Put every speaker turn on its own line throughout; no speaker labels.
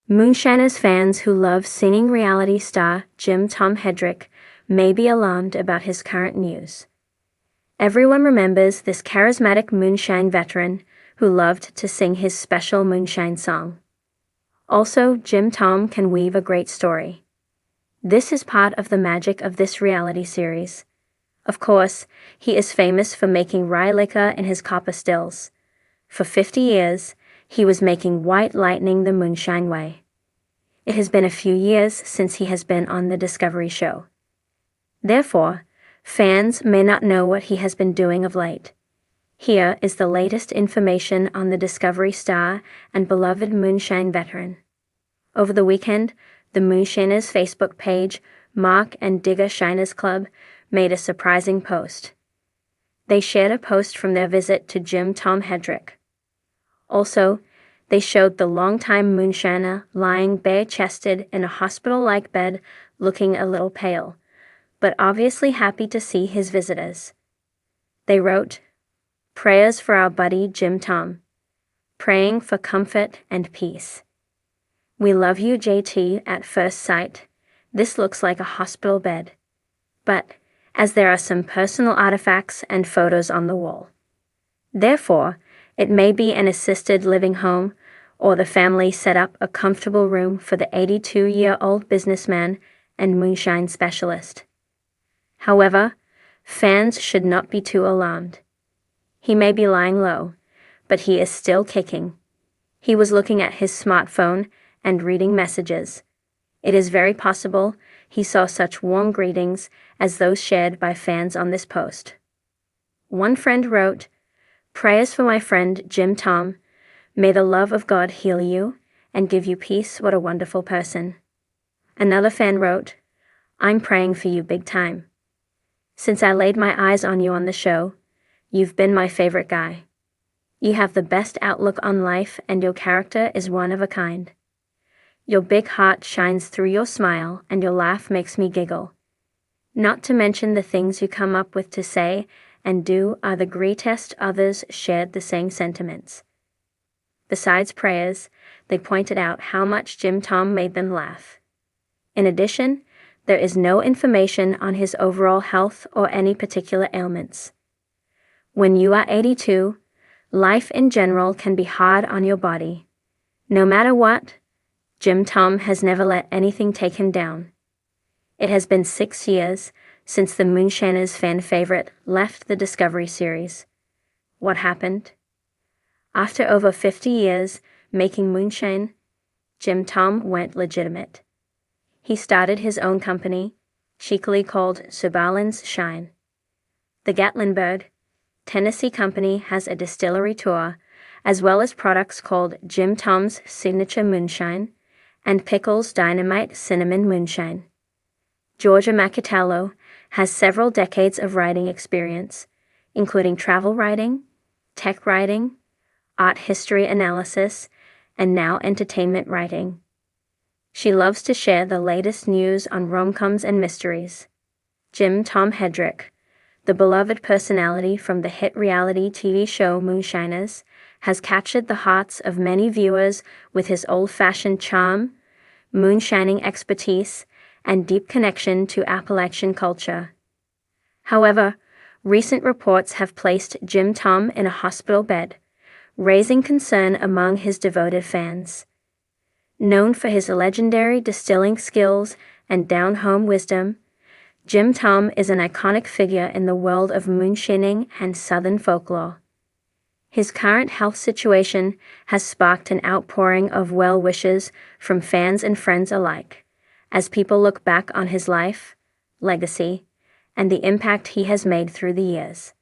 Moonshiners fans who love singing reality star Tom Hedrick may be alarmed about his current news. Everyone remembers this charismatic moonshine veteran who loved to sing his special moonshine song. Also, Tom can weave a great story. This is part of the magic of this reality series. Of course, he is famous for making rye liquor in his copper stills. For 50 years, he was making white lightning the moonshine way. It has been a few years since he has been on the Discovery show. Therefore, fans may not know what he has been doing of late. Here is the latest information on the Discovery star and beloved moonshine veteran. Over the weekend, the Moonshiners Facebook page, Mark and Digger Shiners Club, made a surprising post. They shared a post from their visit to Tom Hedrick. Also, they showed the longtime moonshiner lying bare-chested in a hospital-like bed, looking a little pale, but obviously happy to see his visitors. They wrote, "Prayers for our buddy Tom. Praying for comfort and peace. We love you, JT, at first sight. This looks like a hospital bed. But, as there are some personal artifacts and photos on the wall. Therefore, it may be an assisted living home, or the family set up a comfortable room for the 82-year-old businessman and moonshine specialist. However, fans should not be too alarmed. He may be lying low, but he is still kicking. He was looking at his smartphone and reading messages. It is very possible he saw such warm greetings as those shared by fans on this post. One friend wrote, "Prayers for my friend Tom. May the love of God heal you and give you peace. What a wonderful person." Another fan wrote, "I'm praying for you big time. Since I laid my eyes on you on the show, you've been my favorite guy. You have the best outlook on life and your character is one of a kind. Your big heart shines through your smile and your laugh makes me giggle. Not to mention the things you come up with to say and do are the greatest." Others shared the same sentiments. Besides prayers, they pointed out how much Tom made them laugh. In addition, there is no information on his overall health or any particular ailments. When you are 82, life in general can be hard on your body. No matter what, Tom has never let anything take him down. It has been 6 years since the Moonshiners fan favorite left the Discovery series. What happened? After over 50 years making moonshine, Tom went legitimate. He started his own company, cheekily called Subalin's Shine. The Gatlinburg, Tennessee company has a distillery tour, as well as products called Tom's Signature Moonshine and Pickles Dynamite Cinnamon Moonshine. Georgia Macatello has several decades of writing experience, including travel writing, tech writing, art history analysis, and now entertainment writing. She loves to share the latest news on rom-coms and mysteries. Tom Hedrick, the beloved personality from the hit reality TV show Moonshiners, has captured the hearts of many viewers with his old-fashioned charm, moonshining expertise, and deep connection to Appalachian culture. However, recent reports have placed Tom in a hospital bed, raising concern among his devoted fans. Known for his legendary distilling skills and down-home wisdom, Tom is an iconic figure in the world of moonshining and Southern folklore. His current health situation has sparked an outpouring of well wishes from fans and friends alike, as people look back on his life, legacy, and the impact he has made through the years.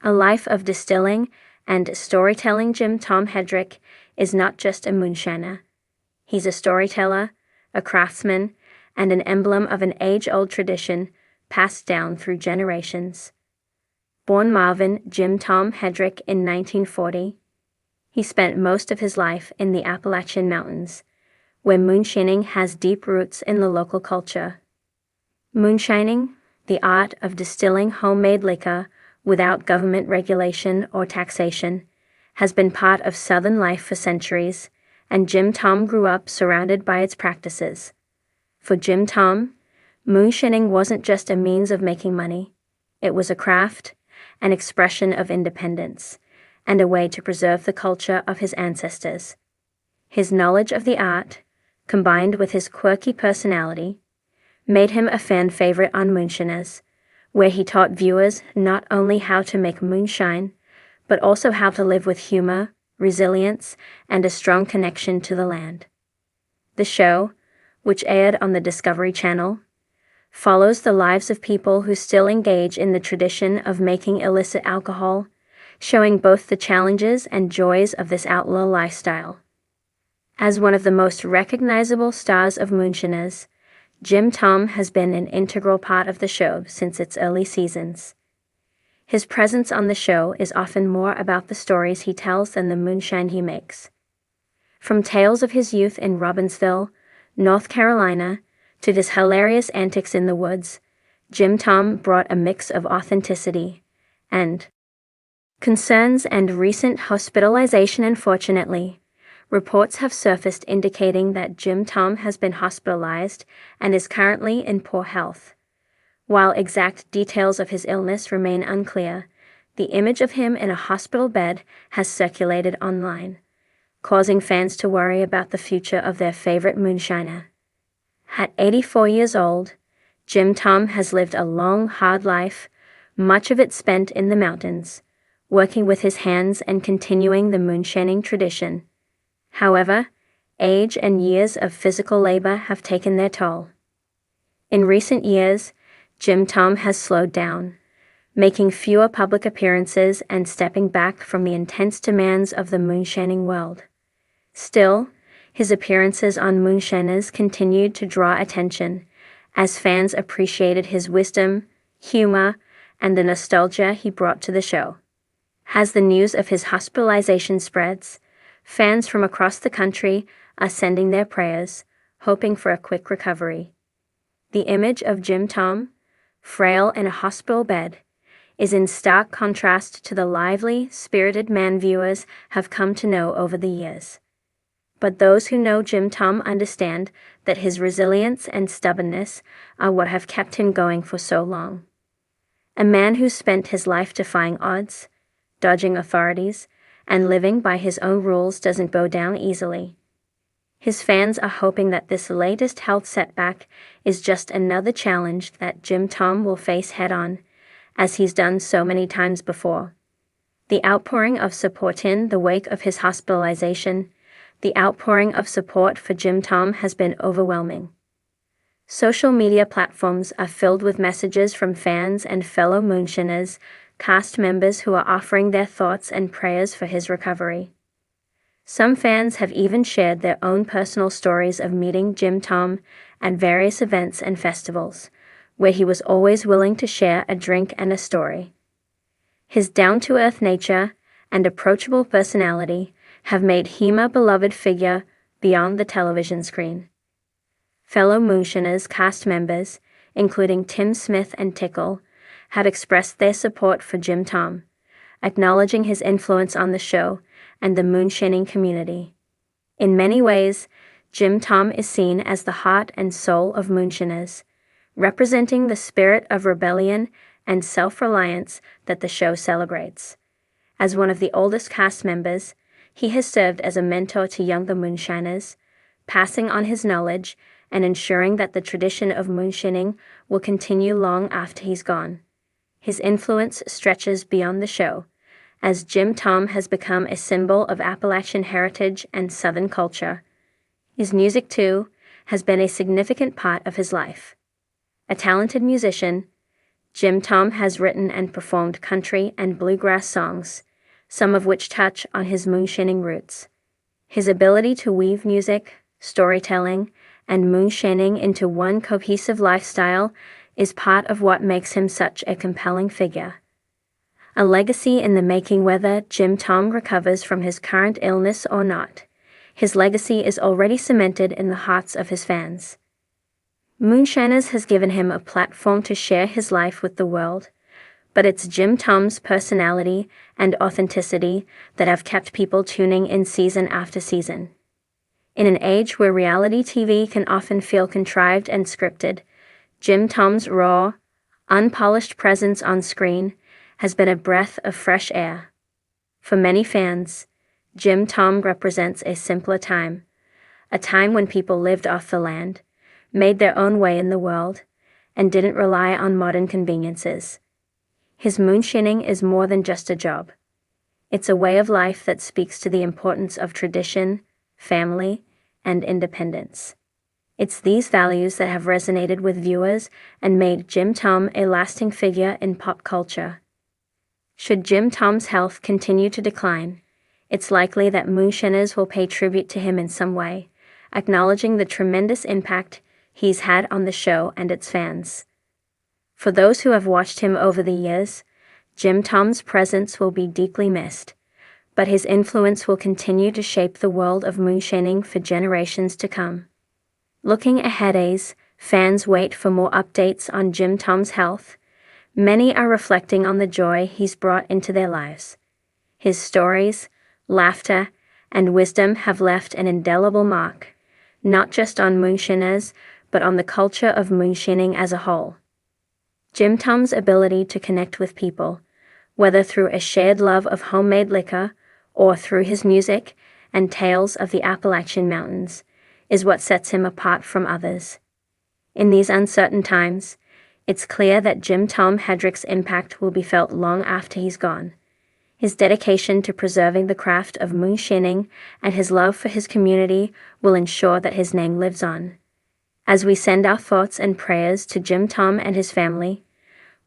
A life of distilling and storytelling. Tom Hedrick is not just a moonshiner. He's a storyteller, a craftsman, and an emblem of an age-old tradition passed down through generations. Born Marvin Tom Hedrick in 1940, he spent most of his life in the Appalachian Mountains, where moonshining has deep roots in the local culture. Moonshining, the art of distilling homemade liquor without government regulation or taxation, has been part of Southern life for centuries and Jim Tom grew up surrounded by its practices. For Jim Tom, moonshining wasn't just a means of making money. It was a craft, an expression of independence, and a way to preserve the culture of his ancestors. His knowledge of the art, combined with his quirky personality, made him a fan favorite on Moonshiners, where he taught viewers not only how to make moonshine, but also how to live with humor, resilience, and a strong connection to the land. The show, which aired on the Discovery Channel, follows the lives of people who still engage in the tradition of making illicit alcohol, showing both the challenges and joys of this outlaw lifestyle. As one of the most recognizable stars of Moonshiners, Jim Tom has been an integral part of the show since its early seasons. His presence on the show is often more about the stories he tells than the moonshine he makes. From tales of his youth in Robbinsville, North Carolina, to his hilarious antics in the woods, Jim Tom brought a mix of authenticity and concerns and recent hospitalization. Unfortunately, reports have surfaced indicating that Jim Tom has been hospitalized and is currently in poor health. While exact details of his illness remain unclear, the image of him in a hospital bed has circulated online, causing fans to worry about the future of their favorite moonshiner. At 84 years old, Jim Tom has lived a long, hard life, much of it spent in the mountains, working with his hands and continuing the moonshining tradition. However, age and years of physical labor have taken their toll. In recent years, Jim Tom has slowed down, making fewer public appearances and stepping back from the intense demands of the moonshining world. Still, his appearances on Moonshiners continued to draw attention, as fans appreciated his wisdom, humor, and the nostalgia he brought to the show. As the news of his hospitalization spreads, fans from across the country are sending their prayers, hoping for a quick recovery. The image of Jim Tom, frail in a hospital bed, is in stark contrast to the lively, spirited man viewers have come to know over the years. But those who know Jim Tom understand that his resilience and stubbornness are what have kept him going for so long. A man who spent his life defying odds, dodging authorities, and living by his own rules doesn't bow down easily. His fans are hoping that this latest health setback is just another challenge that Jim Tom will face head-on, as he's done so many times before. The outpouring of support in the wake of his hospitalization, the outpouring of support for Jim Tom has been overwhelming. Social media platforms are filled with messages from fans and fellow Moonshiners, cast members who are offering their thoughts and prayers for his recovery. Some fans have even shared their own personal stories of meeting Jim Tom at various events and festivals, where he was always willing to share a drink and a story. His down-to-earth nature and approachable personality have made him a beloved figure beyond the television screen. Fellow Moonshiners cast members, including Tim Smith and Tickle, have expressed their support for Jim Tom, acknowledging his influence on the show and the moonshining community. In many ways, Jim Tom is seen as the heart and soul of Moonshiners, representing the spirit of rebellion and self-reliance that the show celebrates. As one of the oldest cast members, he has served as a mentor to younger moonshiners, passing on his knowledge and ensuring that the tradition of moonshining will continue long after he's gone. His influence stretches beyond the show, as Jim Tom has become a symbol of Appalachian heritage and Southern culture. His music, too, has been a significant part of his life. A talented musician, Jim Tom has written and performed country and bluegrass songs, some of which touch on his moonshining roots. His ability to weave music, storytelling, and moonshining into one cohesive lifestyle is part of what makes him such a compelling figure. A legacy in the making. Whether Jim Tom recovers from his current illness or not, his legacy is already cemented in the hearts of his fans. Moonshiners has given him a platform to share his life with the world, but it's Jim Tom's personality and authenticity that have kept people tuning in season after season. In an age where reality TV can often feel contrived and scripted, Jim Tom's raw, unpolished presence on screen has been a breath of fresh air. For many fans, Jim Tom represents a simpler time, a time when people lived off the land, made their own way in the world, and didn't rely on modern conveniences. His moonshining is more than just a job. It's a way of life that speaks to the importance of tradition, family, and independence. It's these values that have resonated with viewers and made Jim Tom a lasting figure in pop culture. Should Jim Tom's health continue to decline, it's likely that Moonshiners will pay tribute to him in some way, acknowledging the tremendous impact he's had on the show and its fans. For those who have watched him over the years, Jim Tom's presence will be deeply missed, but his influence will continue to shape the world of moonshining for generations to come. Looking ahead as fans wait for more updates on Jim Tom's health, many are reflecting on the joy he's brought into their lives. His stories, laughter, and wisdom have left an indelible mark, not just on moonshiners, but on the culture of moonshining as a whole. Jim Tom's ability to connect with people, whether through a shared love of homemade liquor or through his music and tales of the Appalachian Mountains, is what sets him apart from others. In these uncertain times, it's clear that Jim Tom Hedrick's impact will be felt long after he's gone. His dedication to preserving the craft of moonshining and his love for his community will ensure that his name lives on. As we send our thoughts and prayers to Jim Tom and his family,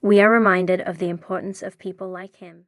we are reminded of the importance of people like him.